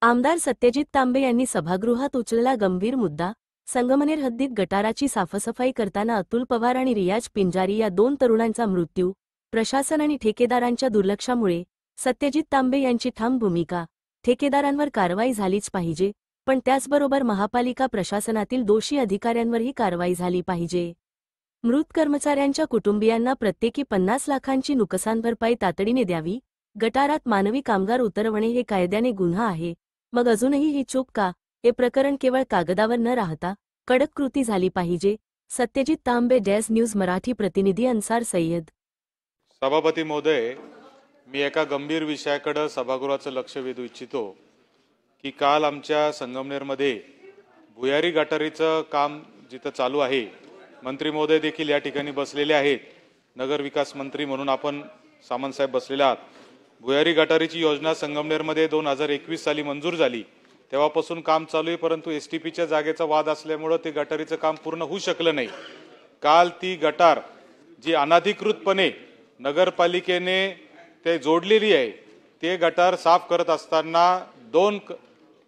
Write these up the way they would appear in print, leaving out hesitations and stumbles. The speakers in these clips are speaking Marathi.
आमदार सत्यजित तांबे यांनी सभागृहात उचलला गंभीर मुद्दा। संगमनेर हद्दीत गटाराची साफसफाई करताना अतुल पवार आणि रियाज पिंजारी या दोन तरुणांचा मृत्यू। प्रशासन आणि ठेकेदारांच्या दुर्लक्षामुळे। सत्यजित तांबे यांची ठाम भूमिका, ठेकेदारांवर कारवाई झालीच पाहिजे, पण त्याचबरोबर महापालिका प्रशासनातील दोषी अधिकाऱ्यांवरही कारवाई झाली पाहिजे। मृत कर्मचाऱ्यांच्या कुटुंबियांना प्रत्येकी 50 लाखांची नुकसान भरपाई तातडीने द्यावी। गटारात मानवी कामगार उतरवणे हे कायद्याने गुन्हा आहे, मग अजूनही ही चूक का? हे प्रकरण केवळ कागदावर न राहता कडक कृती झाली पाहिजे। सत्यजित तांबे, डॅश न्यूज मराठी प्रतिनिधी अन्सार सय्यद। सभापती महोदय, मी एका गंभीर विषयाकडे सभागृहाचं लक्ष वेधू इच्छितो की काल आमच्या संगमनेरमध्ये भुयारी गटारीचं काम जिथं चालू आहे, मंत्री महोदय देखील या ठिकाणी बसलेले आहेत, नगर विकास मंत्री म्हणून आपण सामंत साहेब बसलेले आहात। भुयारी गटारीची योजना संगमनेरमध्ये 2021 साली मंजूर झाली, तेव्हापासून काम चालू आहे, परंतु एसटीपीच्या जागेचा वाद असल्यामुळे ते गटारीचं काम पूर्ण होऊ शकलं नाही। काल ती गटार जी अनधिकृतपणे नगरपालिकेने ते जोडलेली आहे, ते गटार साफ करत असताना 2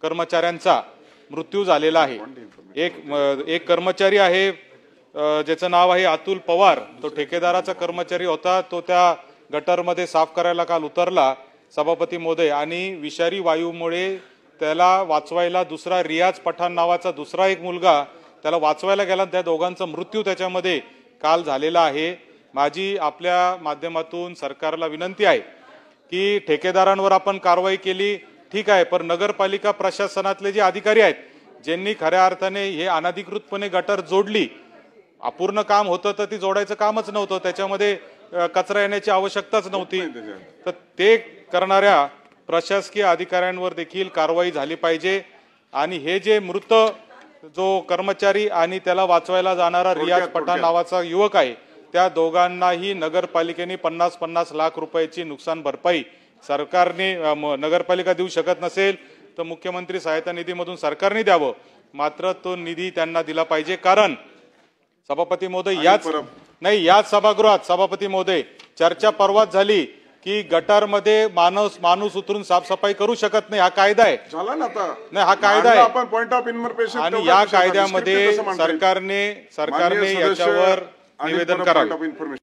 कर्मचाऱ्यांचा मृत्यू झालेला आहे। एक कर्मचारी आहे ज्याचं नाव आहे अतुल पवार, तो ठेकेदाराचा कर्मचारी होता, तो त्या गटारमध्ये साफ करायला काल उतरला सभापती महोदय, आणि विषारी वायूमुळे त्याला वाचवायला दुसरा रियाज पठाण नावाचा दुसरा एक मुलगा त्याला वाचवायला गेला, त्या दोघांचा मृत्यू त्याच्यामध्ये काल झालेला आहे। माझी आपल्या माध्यमातून सरकारला विनंती आहे की ठेकेदारांवर आपण कारवाई केली ठीक आहे, पण नगरपालिका प्रशासनातले जे अधिकारी आहेत ज्यांनी खऱ्या अर्थाने हे अनधिकृतपणे गटार जोडली, अपूर्ण काम होतं तर ती जोडायचं कामच नव्हतं, त्याच्यामध्ये कचरा येण्याची आवश्यकताच नव्हती, तर ते करणाऱ्या प्रशासकीय अधिकाऱ्यांवर देखील कारवाई झाली पाहिजे। आणि हे जे मृत जो कर्मचारी आणि त्याला वाचवायला जाणारा रियाज पठाण नावाचा युवक आहे, त्या दोघांनाही नगरपालिकेने 50-50 लाख रुपयाची नुकसान भरपाई सरकारने नगरपालिका देऊ शकत नसेल तर मुख्यमंत्री सहायता निधीमधून सरकारने द्यावं, मात्र तो निधी त्यांना दिला पाहिजे। कारण सभापती महोदय, याच सभागृहात सभापती महोदय चर्चा परवाच झाली की गटारमध्ये माणूस उतरून साफसफाई करू शकत नाही, हा कायदा आहे, झाला ना आता नाही, हा कायदा आहे, आपण पॉइंट ऑफ इन्फॉर्मेशन, आणि या कायद्यामध्ये सरकारने याच्यावर निवेदन करावे।